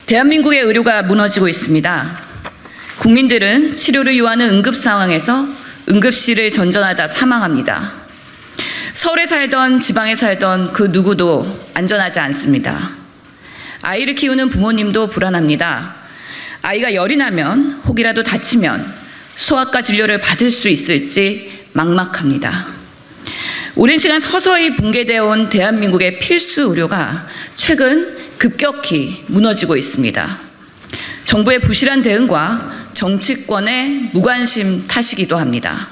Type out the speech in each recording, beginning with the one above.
대한민국의 의료가 무너지고 있습니다. 국민들은 치료를 요하는 응급 상황에서 응급실을 전전하다 사망합니다. 서울에 살던 지방에 살던 그 누구도 안전하지 않습니다. 아이를 키우는 부모님도 불안합니다. 아이가 열이 나면 혹이라도 다치면 소아과 진료를 받을 수 있을지 막막합니다. 오랜 시간 서서히 붕괴되어 온 대한민국의 필수 의료가 최근 급격히 무너지고 있습니다. 정부의 부실한 대응과 정치권의 무관심 탓이기도 합니다.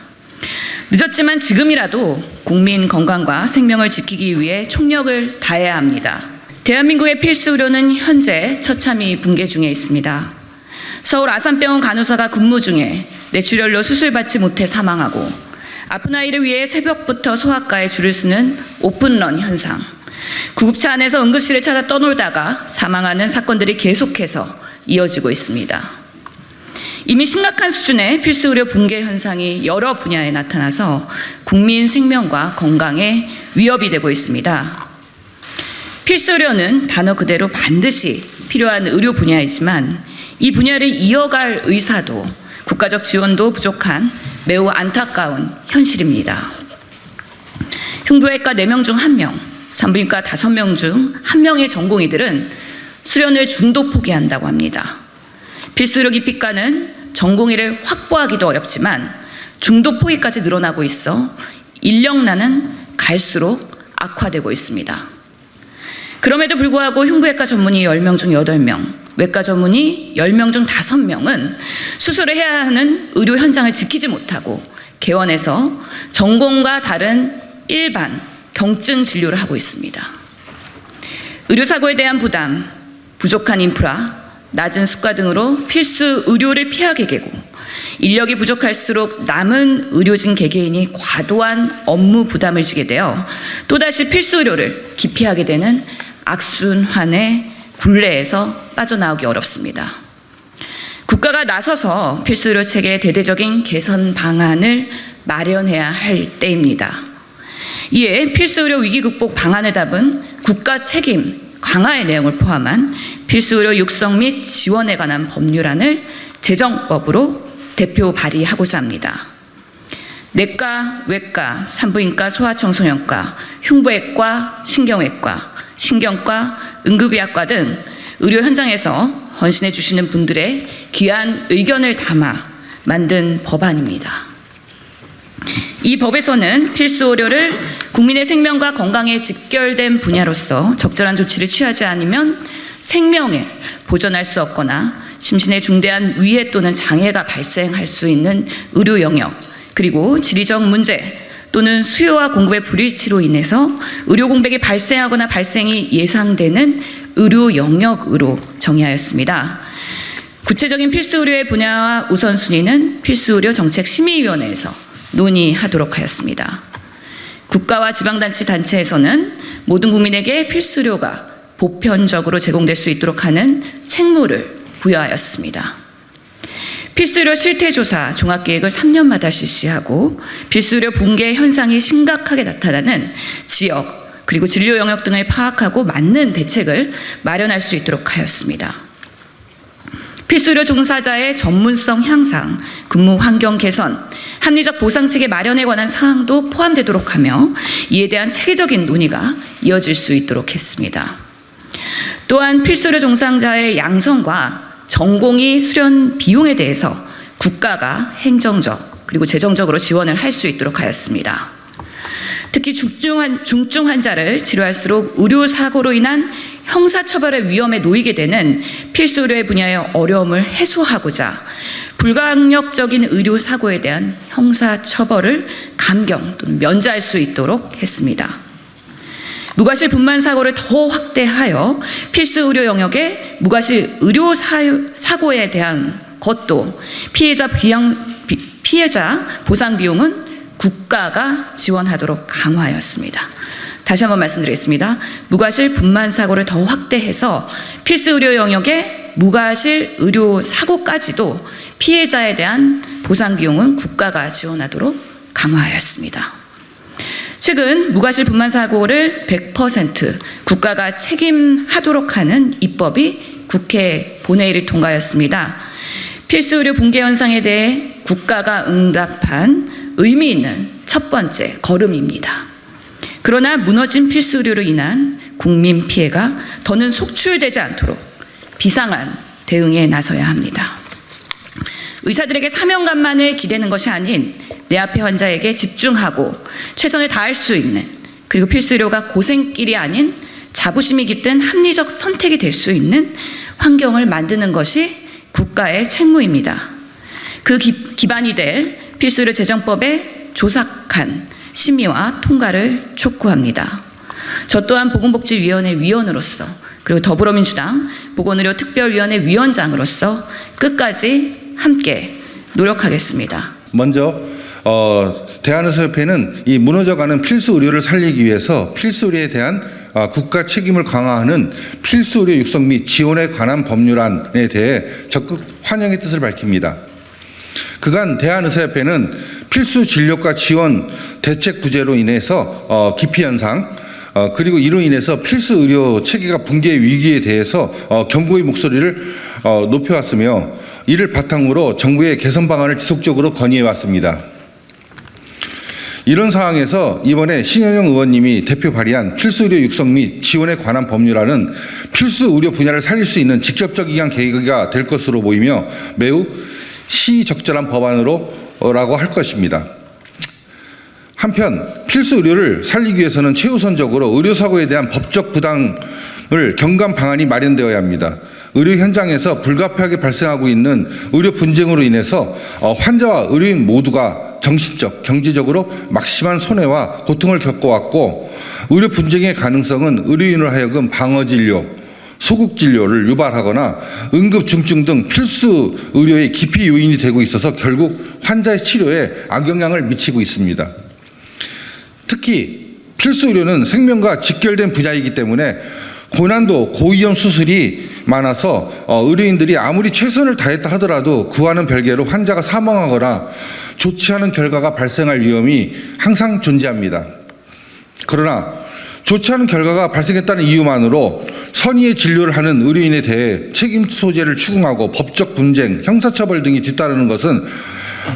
늦었지만 지금이라도 국민 건강과 생명을 지키기 위해 총력을 다해야 합니다. 대한민국의 필수 의료는 현재 처참히 붕괴 중에 있습니다. 서울 아산병원 간호사가 근무 중에 뇌출혈로 수술받지 못해 사망하고 아픈 아이를 위해 새벽부터 소아과에 줄을 서는 오픈런 현상, 구급차 안에서 응급실을 찾아 떠놀다가 사망하는 사건들이 계속해서 이어지고 있습니다. 이미 심각한 수준의 필수 의료 붕괴 현상이 여러 분야에 나타나서 국민 생명과 건강에 위협이 되고 있습니다. 필수 의료는 단어 그대로 반드시 필요한 의료 분야이지만 이 분야를 이어갈 의사도 국가적 지원도 부족한 매우 안타까운 현실입니다. 흉부외과 4명 중 1명, 산부인과 5명 중 1명의 전공의들은 수련을 중도 포기한다고 합니다. 필수 의료 기피과는 전공의를 확보하기도 어렵지만 중도 포기까지 늘어나고 있어 인력난은 갈수록 악화되고 있습니다. 그럼에도 불구하고 흉부외과 전문의 10명 중 8명, 외과 전문의 10명 중 5명은 수술을 해야 하는 의료 현장을 지키지 못하고 개원해서 전공과 다른 일반 경증 진료를 하고 있습니다. 의료사고에 대한 부담, 부족한 인프라, 낮은 수가 등으로 필수 의료를 피하게 되고 인력이 부족할수록 남은 의료진 개개인이 과도한 업무 부담을 지게 되어 또다시 필수 의료를 기피하게 되는 악순환의 굴레에서 빠져나오기 어렵습니다. 국가가 나서서 필수 의료 체계의 대대적인 개선 방안을 마련해야 할 때입니다. 이에 필수 의료 위기 극복 방안을 담은 국가 책임 강화의 내용을 포함한 필수 의료 육성 및 지원에 관한 법률안을 제정법으로 대표 발의하고자 합니다. 내과, 외과, 산부인과, 소아청소년과, 흉부외과, 신경외과, 신경과, 응급의학과 등 의료 현장에서 헌신해 주시는 분들의 귀한 의견을 담아 만든 법안입니다. 이 법에서는 필수 의료를 국민의 생명과 건강에 직결된 분야로서 적절한 조치를 취하지 않으면 생명을 보존할 수 없거나 심신에 중대한 위해 또는 장애가 발생할 수 있는 의료 영역, 그리고 지리적 문제 또는 수요와 공급의 불일치로 인해서 의료 공백이 발생하거나 발생이 예상되는 의료 영역으로 정의하였습니다. 구체적인 필수 의료의 분야와 우선순위는 필수 의료 정책 심의위원회에서 논의하도록 하였습니다. 국가와 지방자치단체에서는 모든 국민에게 필수 의료가 보편적으로 제공될 수 있도록 하는 책무를 부여하였습니다. 필수의료 실태조사 종합계획을 3년마다 실시하고 필수의료 붕괴 현상이 심각하게 나타나는 지역 그리고 진료 영역 등을 파악하고 맞는 대책을 마련할 수 있도록 하였습니다. 필수의료 종사자의 전문성 향상, 근무 환경 개선, 합리적 보상체계 마련에 관한 사항도 포함되도록 하며 이에 대한 체계적인 논의가 이어질 수 있도록 했습니다. 또한 필수의료 종사자의 양성과 전공의 수련 비용에 대해서 국가가 행정적 그리고 재정적으로 지원을 할 수 있도록 하였습니다. 특히 중증 환자를 치료할수록 의료사고로 인한 형사처벌의 위험에 놓이게 되는 필수 의료의 분야의 어려움을 해소하고자 불강력적인 의료사고에 대한 형사처벌을 감경 또는 면제할 수 있도록 했습니다. 무과실 분만 사고를 더 확대하여 필수 의료 영역의 무과실 의료 사고에 대한 것도 피해자 보상 비용은 국가가 지원하도록 강화하였습니다. 다시 한번 말씀드리겠습니다. 무과실 분만 사고를 더 확대해서 필수 의료 영역의 무과실 의료 사고까지도 피해자에 대한 보상 비용은 국가가 지원하도록 강화하였습니다. 최근 무과실 분만 사고를 100% 국가가 책임하도록 하는 입법이 국회 본회의를 통과하였습니다. 필수 의료 붕괴 현상에 대해 국가가 응답한 의미 있는 첫 번째 걸음입니다. 그러나 무너진 필수 의료로 인한 국민 피해가 더는 속출되지 않도록 비상한 대응에 나서야 합니다. 의사들에게 사명감만을 기대는 것이 아닌 내 앞에 환자에게 집중하고 최선을 다할 수 있는, 그리고 필수 의료가 고생길이 아닌 자부심이 깃든 합리적 선택이 될 수 있는 환경을 만드는 것이 국가의 책무입니다. 그 기반이 될 필수의료 제정법의 조삭한 심의와 통과를 촉구합니다. 저 또한 보건복지위원회 위원으로서, 그리고 더불어민주당 보건의료특별위원회 위원장으로서 끝까지 함께 노력하겠습니다. 먼저 대한의사협회는 이 무너져가는 필수 의료를 살리기 위해서 필수 의료에 대한 국가 책임을 강화하는 필수 의료 육성 및 지원에 관한 법률안에 대해 적극 환영의 뜻을 밝힙니다. 그간 대한의사협회는 필수 진료과 지원 대책 부재로 인해서 기피 현상, 그리고 이로 인해서 필수 의료 체계가 붕괴 위기에 대해서 경고의 목소리를 높여왔으며, 이를 바탕으로 정부의 개선 방안을 지속적으로 건의해왔습니다. 이런 상황에서 이번에 신현영 의원님이 대표 발의한 필수의료 육성 및 지원에 관한 법률안은 필수 의료 분야를 살릴 수 있는 직접적인 계기가 될 것으로 보이며 매우 시적절한 법안으로라고 할 것입니다. 한편 필수 의료를 살리기 위해서는 최우선적으로 의료사고에 대한 법적 부담을 경감 방안이 마련되어야 합니다. 의료 현장에서 불가피하게 발생하고 있는 의료 분쟁으로 인해서 환자와 의료인 모두가 정신적, 경제적으로 막심한 손해와 고통을 겪어왔고, 의료 분쟁의 가능성은 의료인으로 하여금 방어진료, 소극진료를 유발하거나 응급중증 등 필수 의료의 기피 요인이 되고 있어서 결국 환자의 치료에 악영향을 미치고 있습니다. 특히 필수 의료는 생명과 직결된 분야이기 때문에 고난도, 고위험 수술이 많아서 의료인들이 아무리 최선을 다했다 하더라도 그와는 별개로 환자가 사망하거나 좋지 않은 결과가 발생할 위험이 항상 존재합니다. 그러나 좋지 않은 결과가 발생했다는 이유만으로 선의의 진료를 하는 의료인에 대해 책임 소재를 추궁하고 법적 분쟁, 형사처벌 등이 뒤따르는 것은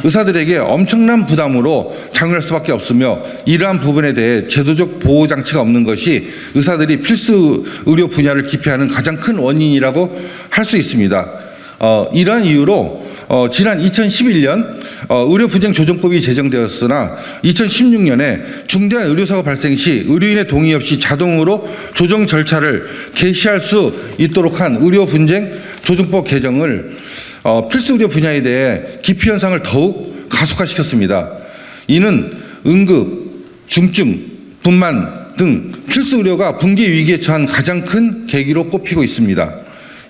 의사들에게 엄청난 부담으로 작용할 수밖에 없으며, 이러한 부분에 대해 제도적 보호장치가 없는 것이 의사들이 필수 의료 분야를 기피하는 가장 큰 원인이라고 할 수 있습니다. 이러한 이유로 지난 2011년 의료분쟁조정법이 제정되었으나 2016년에 중대한 의료사고 발생 시 의료인의 동의 없이 자동으로 조정 절차를 개시할 수 있도록 한 의료분쟁조정법 개정을 필수 의료 분야에 대해 기피 현상을 더욱 가속화시켰습니다. 이는 응급, 중증, 분만 등 필수 의료가 붕괴 위기에 처한 가장 큰 계기로 꼽히고 있습니다.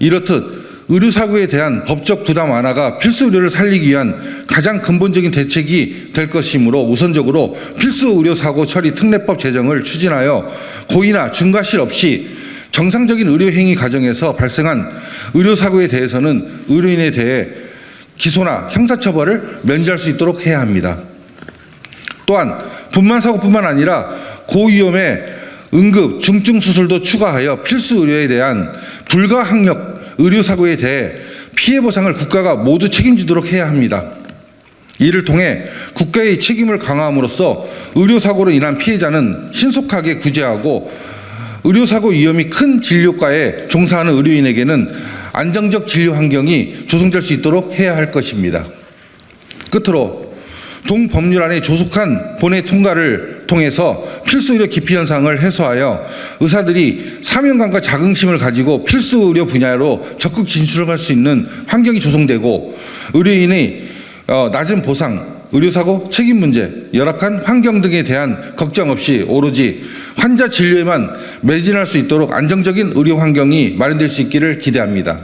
이렇듯 의료사고에 대한 법적 부담 완화가 필수 의료를 살리기 위한 가장 근본적인 대책이 될 것이므로 우선적으로 필수 의료사고 처리 특례법 제정을 추진하여 고의나 중과실 없이 정상적인 의료행위 과정에서 발생한 의료사고에 대해서는 의료인에 대해 기소나 형사처벌을 면제할 수 있도록 해야 합니다. 또한 분만사고뿐만 아니라 고위험의 응급, 중증 수술도 추가하여 필수 의료에 대한 불가항력 의료사고에 대해 피해 보상을 국가가 모두 책임지도록 해야 합니다. 이를 통해 국가의 책임을 강화함으로써 의료사고로 인한 피해자는 신속하게 구제하고, 의료사고 위험이 큰 진료과에 종사하는 의료인에게는 안정적 진료 환경이 조성될 수 있도록 해야 할 것입니다. 끝으로 동법률안의 조속한 본회의 통과를 통해서 필수 의료 기피 현상을 해소하여 의사들이 사명감과 자긍심을 가지고 필수 의료 분야로 적극 진출할 수 있는 환경이 조성되고, 의료인의 낮은 보상, 의료사고 책임 문제, 열악한 환경 등에 대한 걱정 없이 오로지 환자 진료에만 매진할 수 있도록 안정적인 의료 환경이 마련될 수 있기를 기대합니다.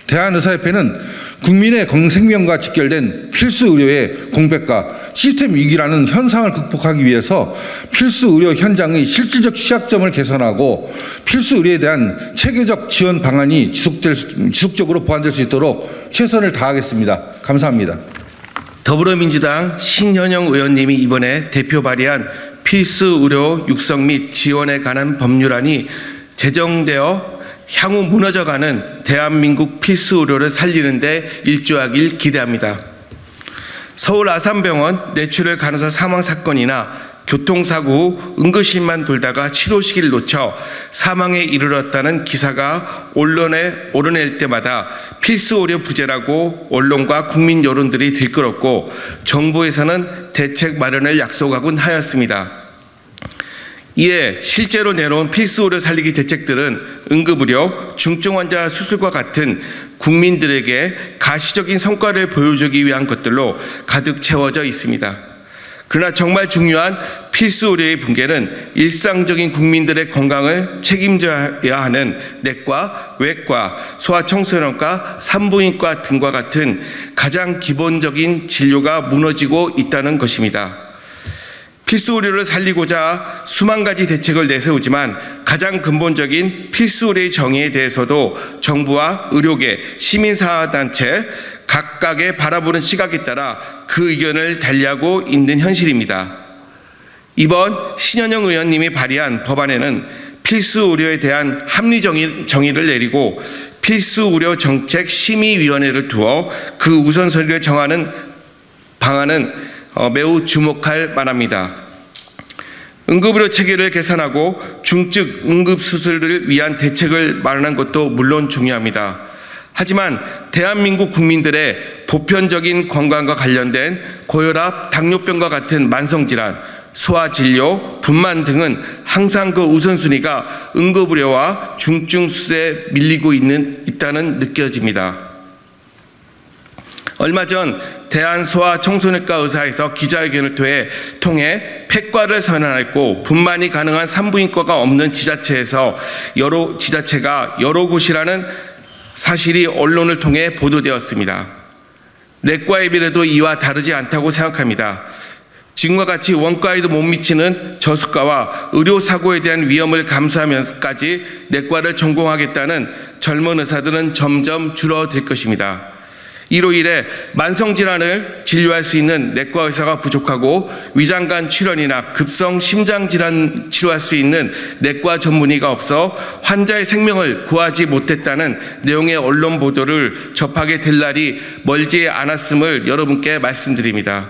대한의사협회는 국민의 생명과 직결된 필수 의료의 공백과 시스템 위기라는 현상을 극복하기 위해서 필수 의료 현장의 실질적 취약점을 개선하고 필수 의료에 대한 체계적 지원 방안이 지속적으로 보완될 수 있도록 최선을 다하겠습니다. 감사합니다. 더불어민주당 신현영 의원님이 이번에 대표 발의한 필수 의료 육성 및 지원에 관한 법률안이 제정되어 향후 무너져가는 대한민국 필수 의료를 살리는 데 일조하길 기대합니다. 서울 아산병원 뇌출혈 간호사 사망 사건이나 교통사고 후 응급실만 돌다가 치료 시기를 놓쳐 사망에 이르렀다는 기사가 언론에 오르낼 때마다 필수 의료 부재라고 언론과 국민 여론들이 들끓었고 정부에서는 대책 마련을 약속하곤 하였습니다. 이에 실제로 내놓은 필수 의료 살리기 대책들은 응급의료, 중증 환자 수술과 같은 국민들에게 가시적인 성과를 보여주기 위한 것들로 가득 채워져 있습니다. 그러나 정말 중요한 필수 의료의 붕괴는 일상적인 국민들의 건강을 책임져야 하는 내과, 외과, 소아청소년과 산부인과 등과 같은 가장 기본적인 진료가 무너지고 있다는 것입니다. 필수 의료를 살리고자 수만 가지 대책을 내세우지만 가장 근본적인 필수 의료의 정의에 대해서도 정부와 의료계, 시민사회단체 각각의 바라보는 시각에 따라 그 의견을 달리하고 있는 현실입니다. 이번 신현영 의원님이 발의한 법안에는 필수 의료에 대한 합리 정의를 내리고 필수 의료 정책 심의위원회를 두어 그 우선순위를 정하는 방안은 매우 주목할 만합니다. 응급의료 체계를 개선하고 중증 응급수술을 위한 대책을 마련한 것도 물론 중요합니다. 하지만 대한민국 국민들의 보편적인 건강과 관련된 고혈압, 당뇨병과 같은 만성질환, 소아진료, 분만 등은 항상 그 우선순위가 응급의료와 중증수술에 밀리고 있다는 느껴집니다. 얼마 전 대한소아청소년과 의사에서 기자회견을 통해 폐과를 선언했고 분만이 가능한 산부인과가 없는 지자체가 여러 곳이라는 사실이 언론을 통해 보도되었습니다. 내과에 비해도 이와 다르지 않다고 생각합니다. 지금과 같이 원가에도 못 미치는 저수가와 의료사고에 대한 위험을 감수하면서까지 내과를 전공하겠다는 젊은 의사들은 점점 줄어들 것입니다. 이로 인해 만성질환을 진료할 수 있는 내과 의사가 부족하고 위장관 출혈이나 급성 심장질환 치료할 수 있는 내과 전문의가 없어 환자의 생명을 구하지 못했다는 내용의 언론 보도를 접하게 될 날이 멀지 않았음을 여러분께 말씀드립니다.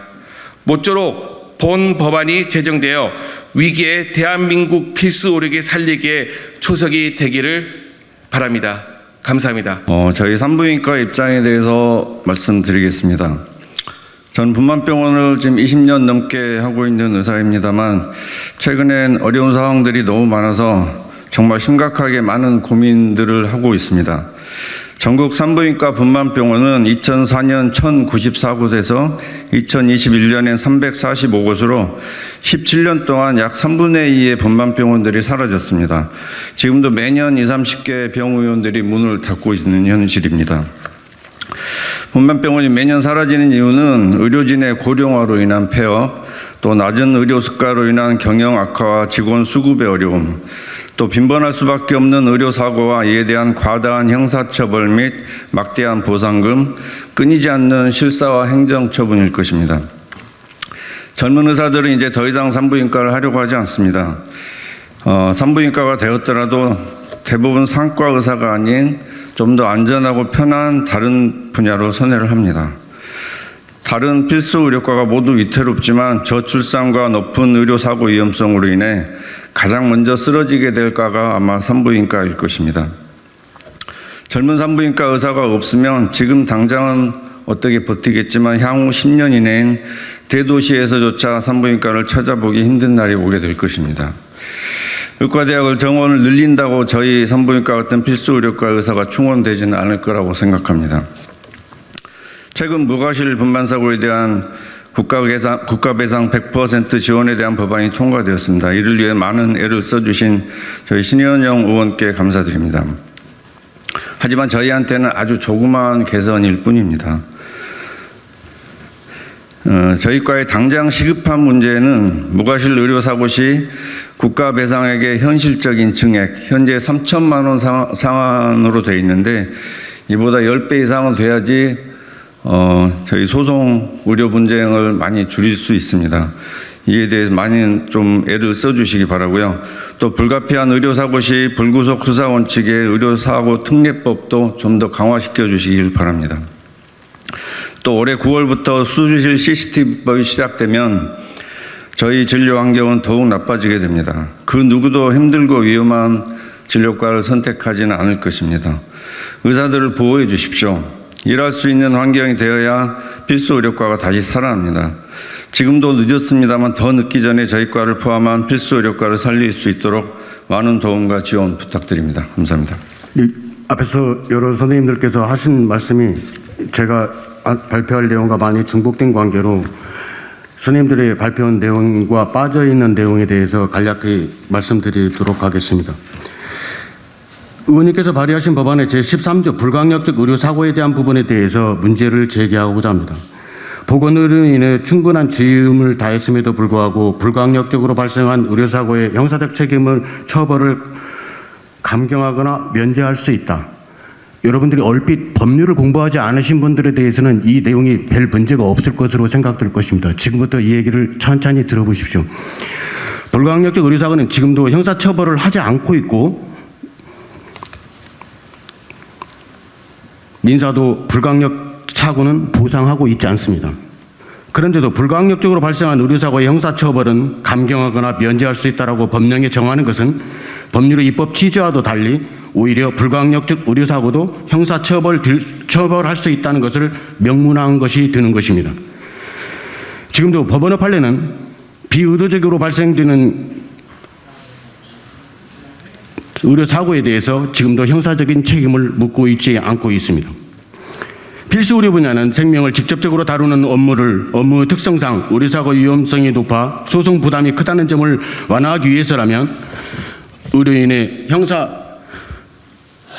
모쪼록 본 법안이 제정되어 위기의 대한민국 필수 의료계 살리기에 초석이 되기를 바랍니다. 감사합니다. 저희 산부인과 입장에 대해서 말씀드리겠습니다. 전 분만병원을 지금 20년 넘게 하고 있는 의사입니다만 최근엔 어려운 상황들이 너무 많아서 정말 심각하게 많은 고민들을 하고 있습니다. 전국 산부인과 분만병원은 2004년 1094곳에서 2021년엔 345곳으로 17년 동안 약 3분의 2의 분만병원들이 사라졌습니다. 지금도 매년 20, 30개 병의원들이 문을 닫고 있는 현실입니다. 분만병원이 매년 사라지는 이유는 의료진의 고령화로 인한 폐업, 또 낮은 의료 수가로 인한 경영 악화와 직원 수급의 어려움, 또 빈번할 수밖에 없는 의료사고와 이에 대한 과다한 형사처벌 및 막대한 보상금, 끊이지 않는 실사와 행정처분일 것입니다. 젊은 의사들은 이제 더 이상 산부인과를 하려고 하지 않습니다. 산부인과가 되었더라도 대부분 상과 의사가 아닌 좀 더 안전하고 편한 다른 분야로 선회를 합니다. 다른 필수 의료과가 모두 위태롭지만 저출산과 높은 의료사고 위험성으로 인해 가장 먼저 쓰러지게 될 과가 아마 산부인과일 것입니다. 젊은 산부인과 의사가 없으면 지금 당장은 어떻게 버티겠지만 향후 10년 이내엔 대도시에서조차 산부인과를 찾아보기 힘든 날이 오게 될 것입니다. 의과대학을 정원을 늘린다고 저희 산부인과 같은 필수 의료과 의사가 충원되지는 않을 거라고 생각합니다. 최근 무과실 분만사고에 대한 국가배상 100% 지원에 대한 법안이 통과되었습니다. 이를 위해 많은 애를 써주신 저희 신현영 의원께 감사드립니다. 하지만 저희한테는 아주 조그마한 개선일 뿐입니다. 저희 과의 당장 시급한 문제는 무과실 의료사고 시 국가배상액의 현실적인 증액, 현재 3천만 원 상한으로 되어 있는데 이보다 10배 이상은 돼야지 저희 소송 의료 분쟁을 많이 줄일 수 있습니다. 이에 대해서 많이 좀 애를 써주시기 바라고요. 또 불가피한 의료사고 시 불구속 수사 원칙의 의료사고 특례법도 좀 더 강화시켜 주시길 바랍니다. 또 올해 9월부터 수주실 CCTV법이 시작되면 저희 진료 환경은 더욱 나빠지게 됩니다. 그 누구도 힘들고 위험한 진료과를 선택하지는 않을 것입니다. 의사들을 보호해 주십시오. 일할 수 있는 환경이 되어야 필수 의료과가 다시 살아납니다. 지금도 늦었습니다만 더 늦기 전에 저희 과를 포함한 필수 의료과를 살릴 수 있도록 많은 도움과 지원 부탁드립니다. 감사합니다. 네, 앞에서 여러 선생님들께서 하신 말씀이 제가 발표할 내용과 많이 중복된 관계로 선생님들의 발표한 내용과 빠져있는 내용에 대해서 간략히 말씀드리도록 하겠습니다. 의원님께서 발의하신 법안의 제13조 불강력적 의료사고에 대한 부분에 대해서 문제를 제기하고자 합니다. 보건의료로 인해 충분한 주의임을 다했음에도 불구하고 불강력적으로 발생한 의료사고의 형사적 책임을 처벌을 감경하거나 면제할 수 있다. 여러분들이 얼핏 법률을 공부하지 않으신 분들에 대해서는 이 내용이 별 문제가 없을 것으로 생각될 것입니다. 지금부터 이 얘기를 천천히 들어보십시오. 불강력적 의료사고는 지금도 형사처벌을 하지 않고 있고 민사도 불강력 사고는 보상하고 있지 않습니다. 그런데도 불강력적으로 발생한 의료사고의 형사처벌은 감경하거나 면제할 수 있다고 법령에 정하는 것은 법률의 입법 취지와도 달리 오히려 불강력적 의료사고도 형사처벌할 수 있다는 것을 명문화한 것이 되는 것입니다. 지금도 법원의 판례는 비의도적으로 발생되는 의료사고에 대해서 지금도 형사적인 책임을 묻고 있지 않고 있습니다. 필수 의료 분야는 생명을 직접적으로 다루는 업무의 특성상 의료사고 위험성이 높아 소송 부담이 크다는 점을 완화하기 위해서라면 의료인의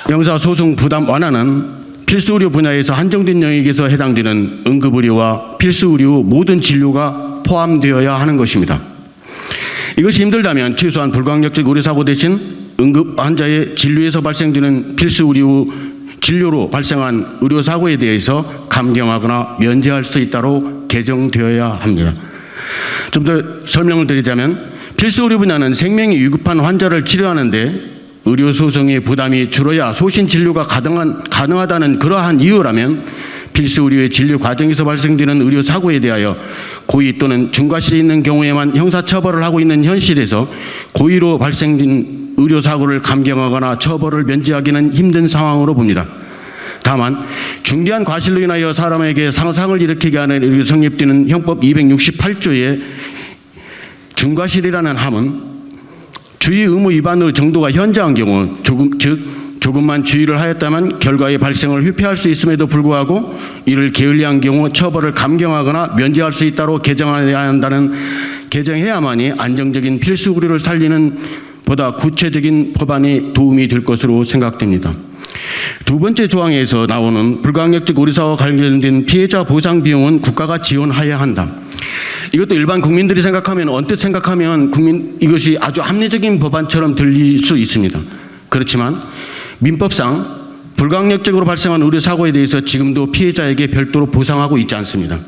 형사소송 부담 완화는 필수 의료 분야에서 한정된 영역에서 해당되는 응급의료와 필수 의료 모든 진료가 포함되어야 하는 것입니다. 이것이 힘들다면 최소한 불강력적 의료사고 대신 응급 환자의 진료에서 발생되는 필수 의료 진료로 발생한 의료사고에 대해서 감경하거나 면제할 수 있도록 개정되어야 합니다. 좀 더 설명을 드리자면 필수 의료 분야는 생명이 위급한 환자를 치료하는데 의료소송의 부담이 줄어야 소신 진료가 가능하다는 그러한 이유라면 필수 의료의 진료 과정에서 발생되는 의료사고에 대하여 고의 또는 중과실이 있는 경우에만 형사처벌을 하고 있는 현실에서 고의로 발생된 의료사고를 감경하거나 처벌을 면제하기는 힘든 상황으로 봅니다. 다만 중대한 과실로 인하여 사람에게 상상을 일으키게 하는 성립되는 형법 268조의 중과실이라는 함은 주의 의무 위반의 정도가 현저한 경우 조금만 주의를 하였다면 결과의 발생을 회피할 수 있음에도 불구하고 이를 게을리한 경우 처벌을 감경하거나 면제할 수 있도록 개정해야만이 안정적인 필수 의료를 살리는 보다 구체적인 법안이 도움이 될 것으로 생각됩니다. 두 번째 조항에서 나오는 불강력적 의료사고와 관련된 피해자 보상 비용은 국가가 지원해야 한다. 이것도 일반 국민들이 생각하면 언뜻 생각하면 이것이 아주 합리적인 법안처럼 들릴 수 있습니다. 그렇지만 민법상 불강력적으로 발생한 의료사고에 대해서 지금도 피해자에게 별도로 보상하고 있지 않습니다.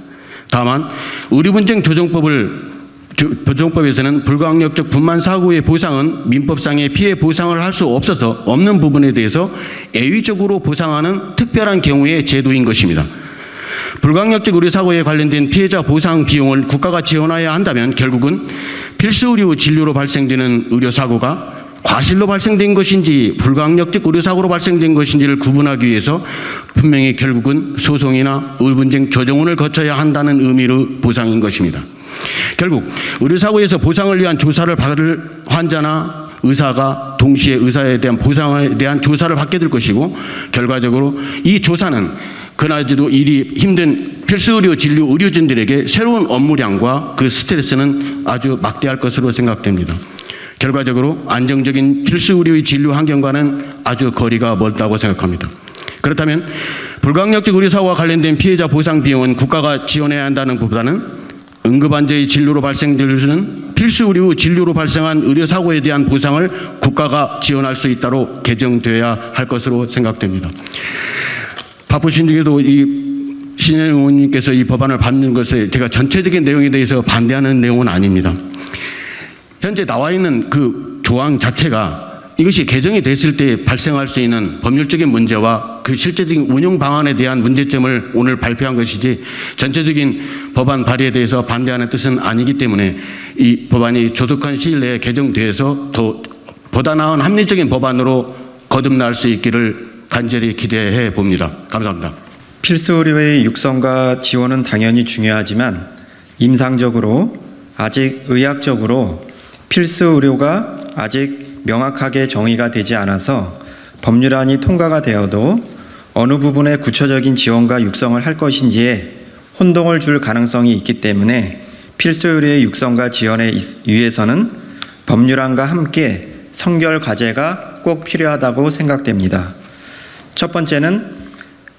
다만 의료분쟁 조정법에서는 불강력적 분만 사고의 보상은 민법상의 피해 보상을 할 수 없어서 없는 부분에 대해서 예외적으로 보상하는 특별한 경우의 제도인 것입니다. 불강력적 의료사고에 관련된 피해자 보상 비용을 국가가 지원해야 한다면 결국은 필수 의료 진료로 발생되는 의료사고가 과실로 발생된 것인지 불강력적 의료사고로 발생된 것인지를 구분하기 위해서 분명히 결국은 소송이나 의료분쟁 조정원을 거쳐야 한다는 의미의 보상인 것입니다. 결국 의료사고에서 보상을 위한 조사를 받을 환자나 의사가 동시에 의사에 대한 보상에 대한 조사를 받게 될 것이고 결과적으로 이 조사는 그나저도 일이 힘든 필수의료 진료 의료진들에게 새로운 업무량과 그 스트레스는 아주 막대할 것으로 생각됩니다. 결과적으로 안정적인 필수의료의 진료 환경과는 아주 거리가 멀다고 생각합니다. 그렇다면 불강력적 의료사고와 관련된 피해자 보상 비용은 국가가 지원해야 한다는 것보다는 응급환자의 진료로 발생되는 필수의료 진료로 발생한 의료사고에 대한 보상을 국가가 지원할 수 있도록 개정되어야 할 것으로 생각됩니다. 바쁘신 중에도 이 신현영 의원님께서 이 법안을 받는 것에 제가 전체적인 내용에 대해서 반대하는 내용은 아닙니다. 현재 나와 있는 그 조항 자체가 이것이 개정이 됐을 때 발생할 수 있는 법률적인 문제와 그 실제적인 운영 방안에 대한 문제점을 오늘 발표한 것이지 전체적인 법안 발의에 대해서 반대하는 뜻은 아니기 때문에 이 법안이 조속한 시일 내에 개정돼서 보다 나은 합리적인 법안으로 거듭날 수 있기를 간절히 기대해 봅니다. 감사합니다. 필수 의료의 육성과 지원은 당연히 중요하지만 임상적으로 아직 의학적으로 필수 의료가 아직 명확하게 정의가 되지 않아서 법률안이 통과가 되어도 어느 부분에 구체적인 지원과 육성을 할 것인지에 혼동을 줄 가능성이 있기 때문에 필수 의료의 육성과 지원에 위해서는 법률안과 함께 선결 과제가 꼭 필요하다고 생각됩니다. 첫 번째는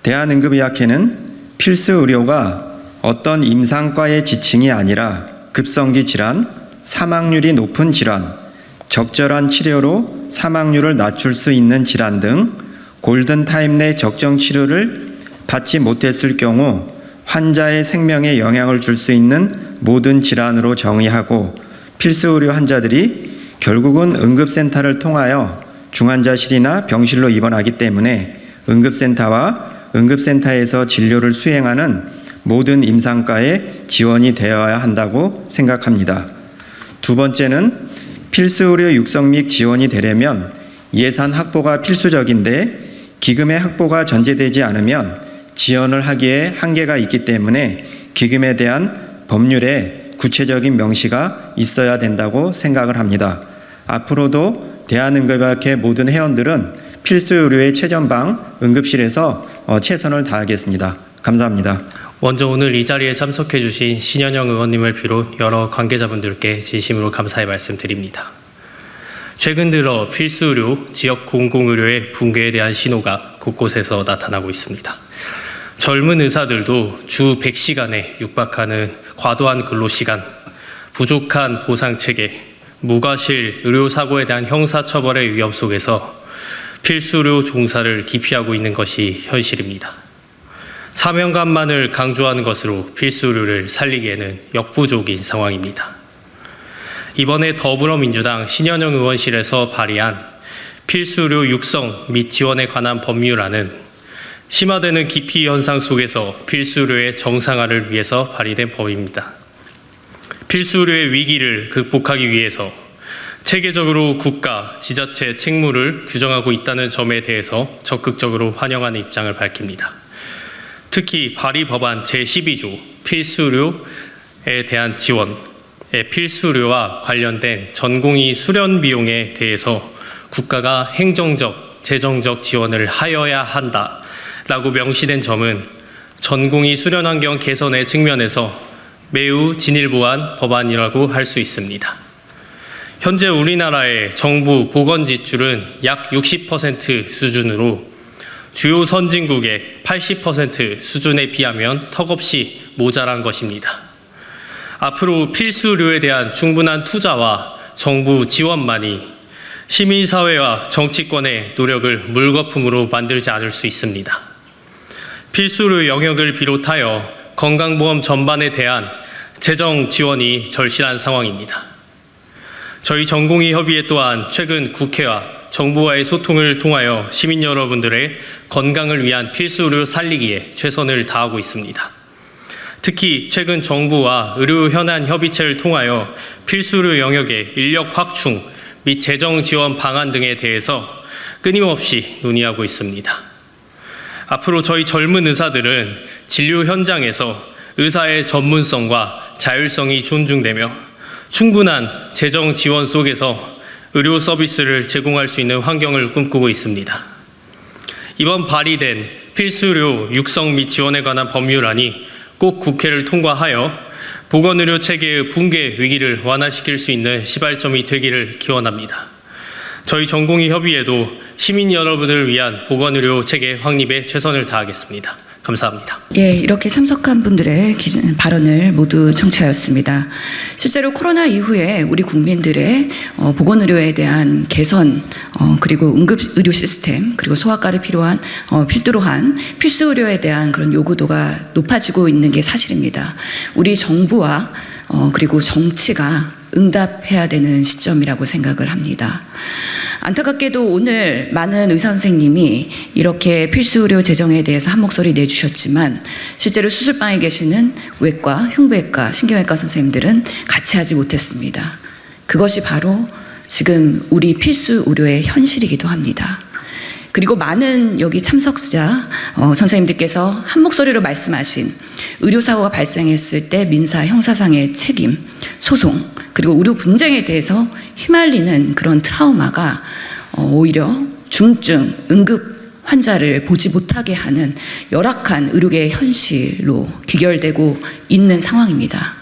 대한응급의학회는 필수 의료가 어떤 임상과의 지칭이 아니라 급성기 질환, 사망률이 높은 질환, 적절한 치료로 사망률을 낮출 수 있는 질환 등 골든타임 내 적정 치료를 받지 못했을 경우 환자의 생명에 영향을 줄 수 있는 모든 질환으로 정의하고 필수 의료 환자들이 결국은 응급센터를 통하여 중환자실이나 병실로 입원하기 때문에 응급센터와 응급센터에서 진료를 수행하는 모든 임상과에 지원이 되어야 한다고 생각합니다. 두 번째는 필수 의료 육성 및 지원이 되려면 예산 확보가 필수적인데 기금의 확보가 전제되지 않으면 지원을 하기에 한계가 있기 때문에 기금에 대한 법률에 구체적인 명시가 있어야 된다고 생각을 합니다. 앞으로도 대한응급의학회 모든 회원들은 필수 의료의 최전방 응급실에서 최선을 다하겠습니다. 감사합니다. 먼저 오늘 이 자리에 참석해 주신 신현영 의원님을 비롯 여러 관계자분들께 진심으로 감사의 말씀드립니다. 최근 들어 필수 의료, 지역 공공의료의 붕괴에 대한 신호가 곳곳에서 나타나고 있습니다. 젊은 의사들도 주 100시간에 육박하는 과도한 근로시간, 부족한 보상체계, 무과실 의료사고에 대한 형사처벌의 위험 속에서 필수 의료 종사를 기피하고 있는 것이 현실입니다. 사명감만을 강조하는 것으로 필수 의료를 살리기에는 역부족인 상황입니다. 이번에 더불어민주당 신현영 의원실에서 발의한 필수 의료 육성 및 지원에 관한 법률안은 심화되는 기피 현상 속에서 필수 의료의 정상화를 위해서 발의된 법입니다. 필수 의료의 위기를 극복하기 위해서 체계적으로 국가, 지자체 책무를 규정하고 있다는 점에 대해서 적극적으로 환영하는 입장을 밝힙니다. 특히 발의 법안 제12조 필수 의료에 대한 지원의 필수 의료와 관련된 전공의 수련 비용에 대해서 국가가 행정적, 재정적 지원을 하여야 한다라고 명시된 점은 전공의 수련 환경 개선의 측면에서 매우 진일보한 법안이라고 할 수 있습니다. 현재 우리나라의 정부 보건 지출은 약 60% 수준으로 주요 선진국의 80% 수준에 비하면 턱없이 모자란 것입니다. 앞으로 필수 의료에 대한 충분한 투자와 정부 지원만이 시민사회와 정치권의 노력을 물거품으로 만들지 않을 수 있습니다. 필수 의료 영역을 비롯하여 건강보험 전반에 대한 재정 지원이 절실한 상황입니다. 저희 전공의 협의회 또한 최근 국회와 정부와의 소통을 통하여 시민 여러분들의 건강을 위한 필수 의료 살리기에 최선을 다하고 있습니다. 특히 최근 정부와 의료 현안 협의체를 통하여 필수 의료 영역의 인력 확충 및 재정 지원 방안 등에 대해서 끊임없이 논의하고 있습니다. 앞으로 저희 젊은 의사들은 진료 현장에서 의사의 전문성과 자율성이 존중되며 충분한 재정 지원 속에서 의료 서비스를 제공할 수 있는 환경을 꿈꾸고 있습니다. 이번 발의된 필수 의료 육성 및 지원에 관한 법률안이 꼭 국회를 통과하여 보건의료 체계의 붕괴 위기를 완화시킬 수 있는 시발점이 되기를 기원합니다. 저희 전공의 협의회도 시민 여러분을 위한 보건의료 체계 확립에 최선을 다하겠습니다. 감사합니다. 예, 이렇게 참석한 분들의 발언을 모두 청취하였습니다. 실제로 코로나 이후에 우리 국민들의 보건의료에 대한 개선, 그리고 응급의료 시스템, 그리고 소아과를 필두로 한 필수의료에 대한 그런 요구도가 높아지고 있는 게 사실입니다. 우리 정부와 그리고 정치가 응답해야 되는 시점이라고 생각을 합니다. 안타깝게도 오늘 많은 의사 선생님이 이렇게 필수의료 재정에 대해서 한 목소리 내주셨지만 실제로 수술방에 계시는 외과, 흉부외과, 신경외과 선생님들은 같이 하지 못했습니다. 그것이 바로 지금 우리 필수의료의 현실이기도 합니다. 그리고 많은 여기 참석자 선생님들께서 한 목소리로 말씀하신 의료사고가 발생했을 때 민사, 형사상의 책임, 소송, 그리고 의료 분쟁에 대해서 휘말리는 그런 트라우마가 오히려 중증, 응급 환자를 보지 못하게 하는 열악한 의료계의 현실로 귀결되고 있는 상황입니다.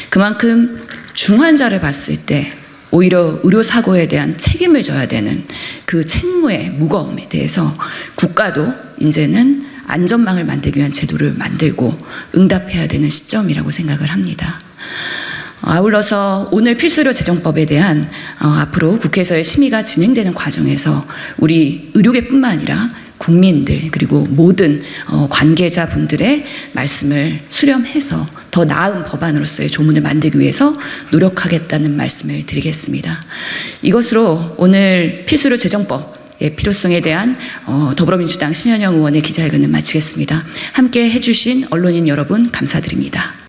그만큼 중환자를 봤을 때 오히려 의료사고에 대한 책임을 져야 되는 그 책무의 무거움에 대해서 국가도 이제는 안전망을 만들기 위한 제도를 만들고 응답해야 되는 시점이라고 생각을 합니다. 아울러서 오늘 필수의료 재정법에 대한 앞으로 국회에서의 심의가 진행되는 과정에서 우리 의료계뿐만 아니라 국민들 그리고 모든 관계자분들의 말씀을 수렴해서 더 나은 법안으로서의 조문을 만들기 위해서 노력하겠다는 말씀을 드리겠습니다. 이것으로 오늘 필수의료 재정법의 필요성에 대한 더불어민주당 신현영 의원의 기자회견을 마치겠습니다. 함께 해주신 언론인 여러분 감사드립니다.